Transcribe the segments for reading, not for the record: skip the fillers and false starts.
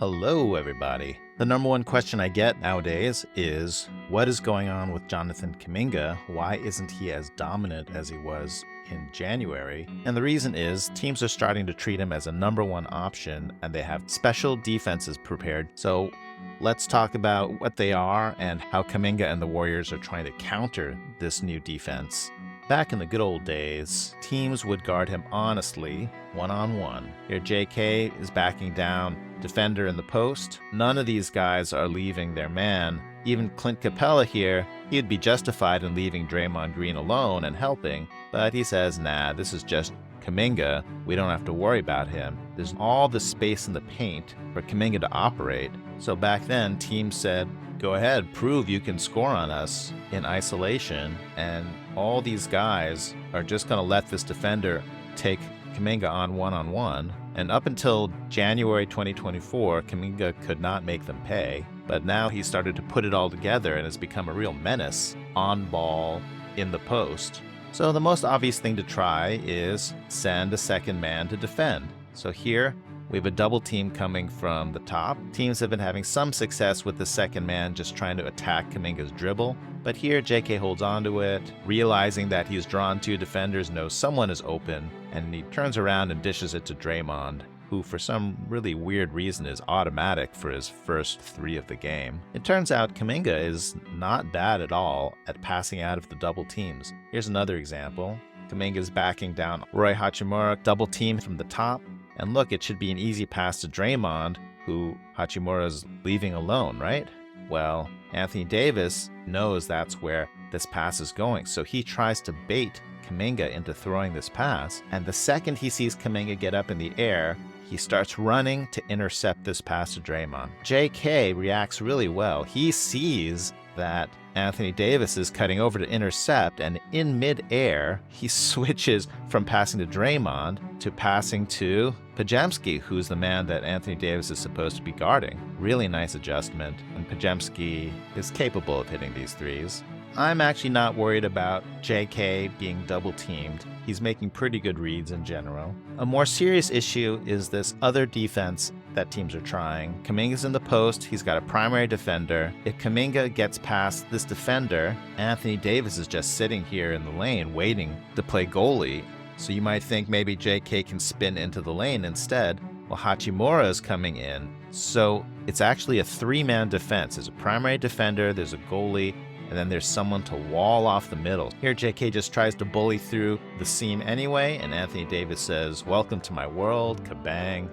Hello, everybody. The number one question I get nowadays is, what is going on with Jonathan Kuminga? Why isn't he as dominant as he was in January? And the reason is teams are starting to treat him as a number one option, and they have special defenses prepared. So let's talk about what they are and how Kuminga and the Warriors are trying to counter this new defense. Back in the good old days, teams would guard him honestly, one-on-one. Here JK is backing down, defender in the post. None of these guys are leaving their man. Even Clint Capella here, he'd be justified in leaving Draymond Green alone and helping, but he says, nah, this is just Kuminga. We don't have to worry about him. There's all the space in the paint for Kuminga to operate. So back then, teams said, go ahead, prove you can score on us in isolation, and all these guys are just going to let this defender take Kuminga on one-on-one. And up until January 2024, Kuminga could not make them pay. But now he started to put it all together and has become a real menace on ball in the post. So the most obvious thing to try is send a second man to defend. So here we have a double team coming from the top. Teams have been having some success with the second man just trying to attack Kuminga's dribble. But here JK holds on to it, realizing that he's drawn two defenders, knows someone is open, and he turns around and dishes it to Draymond, who for some really weird reason is automatic for his first three of the game. It turns out Kuminga is not bad at all at passing out of the double teams. Here's another example. Kuminga's backing down Roy Hachimura, double team from the top. And look, it should be an easy pass to Draymond, who Hachimura's leaving alone, right? Well, Anthony Davis knows that's where this pass is going, so he tries to bait Kuminga into throwing this pass, and the second he sees Kuminga get up in the air, he starts running to intercept this pass to Draymond. JK reacts really well. He sees that Anthony Davis is cutting over to intercept, and in mid-air, he switches from passing to Draymond to passing to Podziemski, who's the man that Anthony Davis is supposed to be guarding. Really nice adjustment, and Podziemski is capable of hitting these threes. I'm actually not worried about JK being double-teamed. He's making pretty good reads in general. A more serious issue is this other defense that teams are trying. Kuminga's in the post. He's got a primary defender. If Kuminga gets past this defender, Anthony Davis is just sitting here in the lane waiting to play goalie. So you might think maybe JK can spin into the lane instead. Well, Hachimura is coming in. So it's actually a three-man defense. There's a primary defender, there's a goalie, and then there's someone to wall off the middle. Here, JK just tries to bully through the seam anyway, and Anthony Davis says, welcome to my world, kabang.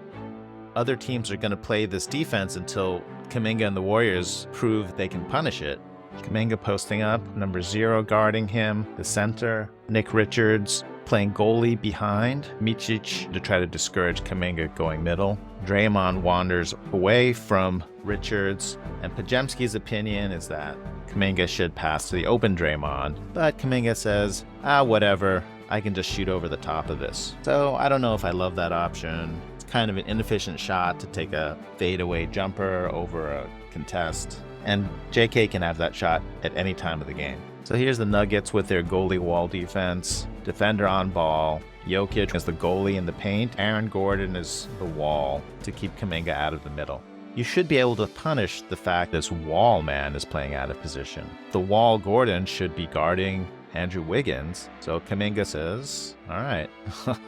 Other teams are going to play this defense until Kuminga and the Warriors prove they can punish it. Kuminga posting up, number 0 guarding him, the center, Nick Richards playing goalie behind, Micic to try to discourage Kuminga going middle. Draymond wanders away from Richards, and Podziemski's opinion is that Kuminga should pass to the open Draymond, but Kuminga says, whatever, I can just shoot over the top of this. So I don't know if I love that option. It's kind of an inefficient shot to take a fadeaway jumper over a contest, and JK can have that shot at any time of the game. So here's the Nuggets with their goalie-wall defense. Defender on ball. Jokic is the goalie in the paint. Aaron Gordon is the wall to keep Kuminga out of the middle. You should be able to punish the fact this wall man is playing out of position. The wall Gordon should be guarding Andrew Wiggins. So Kuminga says, all right,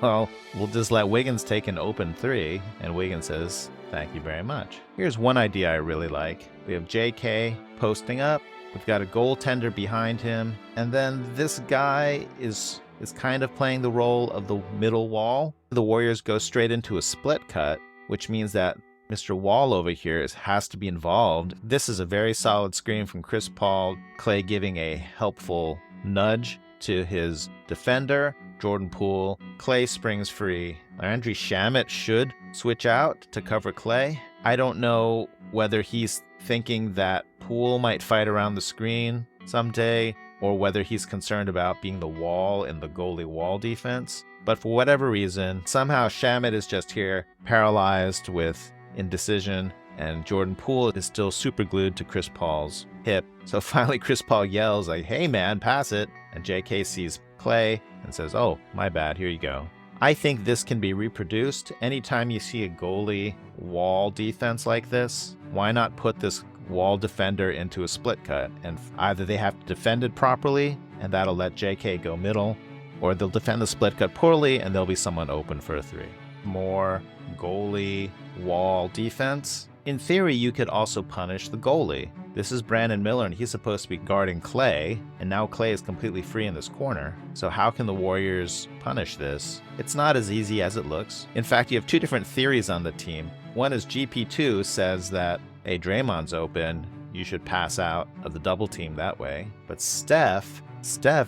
well, we'll just let Wiggins take an open three. And Wiggins says, thank you very much. Here's one idea I really like. We have JK posting up. We've got a goaltender behind him. And then this guy is kind of playing the role of the middle wall. The Warriors go straight into a split cut, which means that Mr. Wall over here has to be involved. This is a very solid screen from Chris Paul. Klay giving a helpful nudge to his defender, Jordan Poole. Klay springs free. Landry Shamet should switch out to cover Klay. I don't know whether he's thinking that Poole might fight around the screen someday, or whether he's concerned about being the wall in the goalie-wall defense. But for whatever reason, somehow Shamet is just here, paralyzed with indecision, and Jordan Poole is still super glued to Chris Paul's hip. So finally Chris Paul yells like, hey man, pass it. And JK sees Klay and says, oh, my bad, here you go. I think this can be reproduced. Anytime you see a goalie wall defense like this, why not put this wall defender into a split cut? And either they have to defend it properly, and that'll let JK go middle, or they'll defend the split cut poorly, and there'll be someone open for a 3. More goalie wall defense. In theory, you could also punish the goalie. This is Brandon Miller, and he's supposed to be guarding Clay, and now Clay is completely free in this corner. So how can the Warriors punish this? It's not as easy as it looks. In fact, you have 2 different theories on the team. One is GP2 says that, hey, Draymond's open, you should pass out of the double team that way. But Steph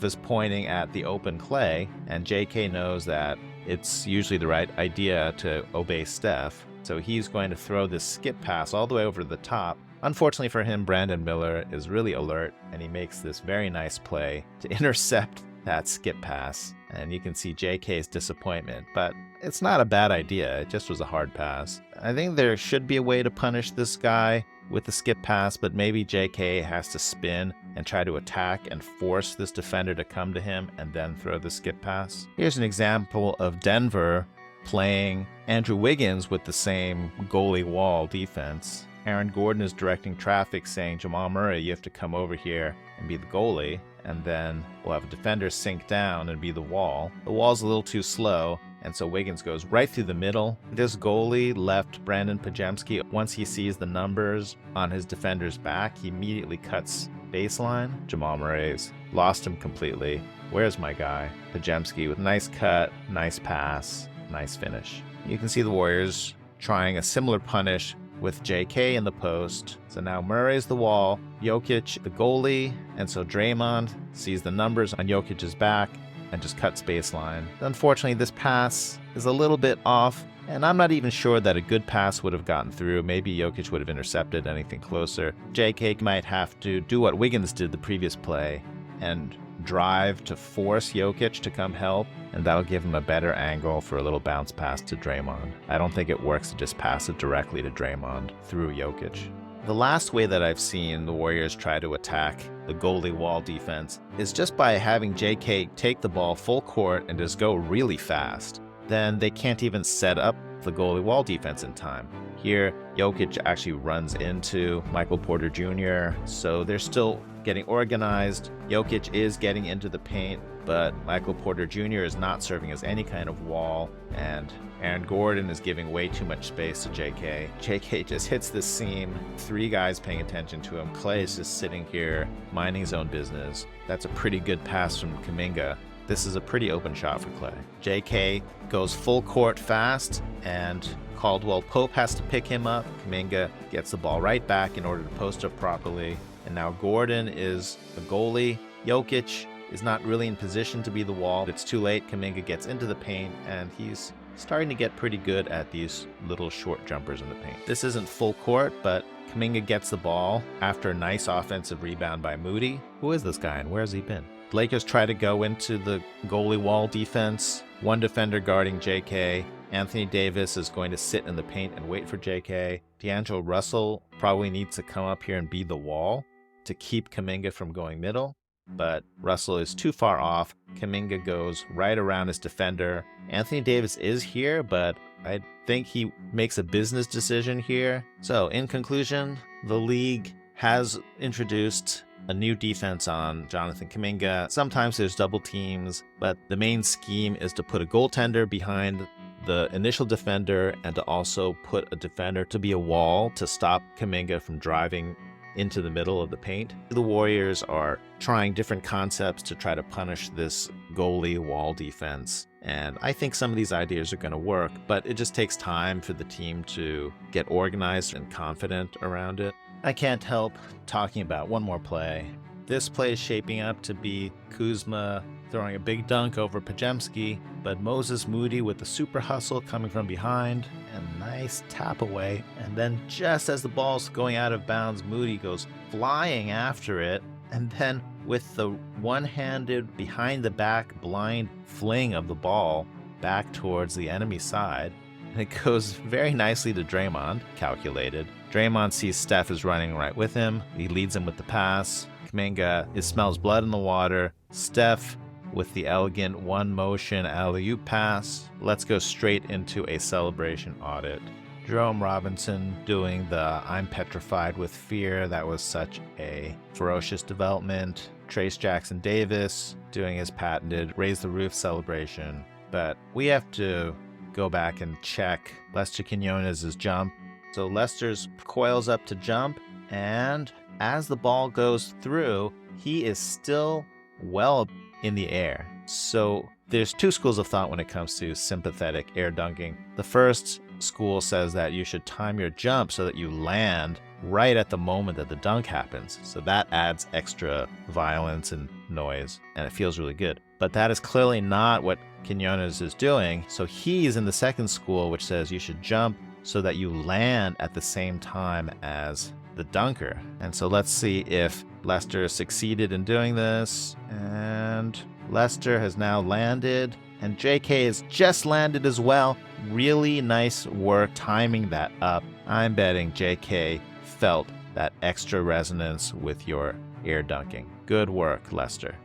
is pointing at the open Clay, and JK knows that it's usually the right idea to obey Steph. So he's going to throw this skip pass all the way over the top. Unfortunately for him, Brandon Miller is really alert, and he makes this very nice play to intercept that skip pass. And you can see JK's disappointment, but it's not a bad idea. It just was a hard pass. I think there should be a way to punish this guy with the skip pass, but maybe JK has to spin and try to attack and force this defender to come to him and then throw the skip pass. Here's an example of Denver playing Andrew Wiggins with the same goalie wall defense. Aaron Gordon is directing traffic saying, Jamal Murray, you have to come over here and be the goalie. And then we'll have a defender sink down and be the wall. The wall's a little too slow, and so Wiggins goes right through the middle. This goalie left Brandon Pajemski. Once he sees the numbers on his defender's back, he immediately cuts baseline. Jamal Murray's lost him completely. Where's my guy? Pajemski with nice cut, nice pass, nice finish. You can see the Warriors trying a similar punish with JK in the post. So now Murray's the wall, Jokic the goalie, and so Draymond sees the numbers on Jokic's back and just cuts baseline. Unfortunately, this pass is a little bit off, and I'm not even sure that a good pass would have gotten through. Maybe Jokic would have intercepted anything closer. JK might have to do what Wiggins did the previous play and drive to force Jokic to come help, and that'll give him a better angle for a little bounce pass to Draymond. I don't think it works to just pass it directly to Draymond through Jokic. The last way that I've seen the Warriors try to attack the goalie wall defense is just by having JK take the ball full court and just go really fast. Then they can't even set up the goalie wall defense in time. Here, Jokic actually runs into Michael Porter Jr., so they're still getting organized. Jokic is getting into the paint, but Michael Porter Jr. is not serving as any kind of wall, and Aaron Gordon is giving way too much space to JK. JK just hits this seam, 3 guys paying attention to him. Clay is just sitting here, minding his own business. That's a pretty good pass from Kuminga. This is a pretty open shot for Clay. JK goes full court fast, and Caldwell Pope has to pick him up. Kuminga gets the ball right back in order to post up properly. And now Gordon is the goalie. Jokic is not really in position to be the wall. It's too late. Kuminga gets into the paint, and he's starting to get pretty good at these little short jumpers in the paint. This isn't full court, but Kuminga gets the ball after a nice offensive rebound by Moody. Who is this guy, and where has he been? The Lakers try to go into the goalie wall defense. 1 defender guarding JK. Anthony Davis is going to sit in the paint and wait for JK. D'Angelo Russell probably needs to come up here and be the wall to keep Kuminga from going middle, but Russell is too far off. Kuminga goes right around his defender. Anthony Davis is here, but I think he makes a business decision here. So in conclusion, the league has introduced a new defense on Jonathan Kuminga. Sometimes there's double teams, but the main scheme is to put a goaltender behind the initial defender and to also put a defender to be a wall to stop Kuminga from driving into the middle of the paint. The Warriors are trying different concepts to try to punish this goalie wall defense. And I think some of these ideas are going to work, but it just takes time for the team to get organized and confident around it. I can't help talking about one more play. This play is shaping up to be Kuzma throwing a big dunk over Pajemski, but Moses Moody with the super hustle coming from behind, and nice tap away. And then just as the ball's going out of bounds, Moody goes flying after it, and then with the one-handed behind the back blind fling of the ball back towards the enemy side, and it goes very nicely to Draymond, calculated. Draymond sees Steph is running right with him. He leads him with the pass. Kuminga, it smells blood in the water. Steph with the elegant one-motion alley-oop pass. Let's go straight into a celebration audit. Jerome Robinson doing the I'm petrified with fear. That was such a ferocious development. Trace Jackson Davis doing his patented raise the roof celebration. But we have to go back and check Lester Quinones' jump. So Lester's coils up to jump, and as the ball goes through, he is still well in the air. So there's two schools of thought when it comes to sympathetic air dunking. The first school says that you should time your jump so that you land right at the moment that the dunk happens. So that adds extra violence and noise, and it feels really good. But that is clearly not what Quinones is doing. So he's in the second school, which says you should jump so that you land at the same time as the dunker. And so let's see if Lester succeeded in doing this. And Lester has now landed, and JK has just landed as well. Really nice work timing that up. I'm betting JK felt that extra resonance with your air dunking. Good work, Lester.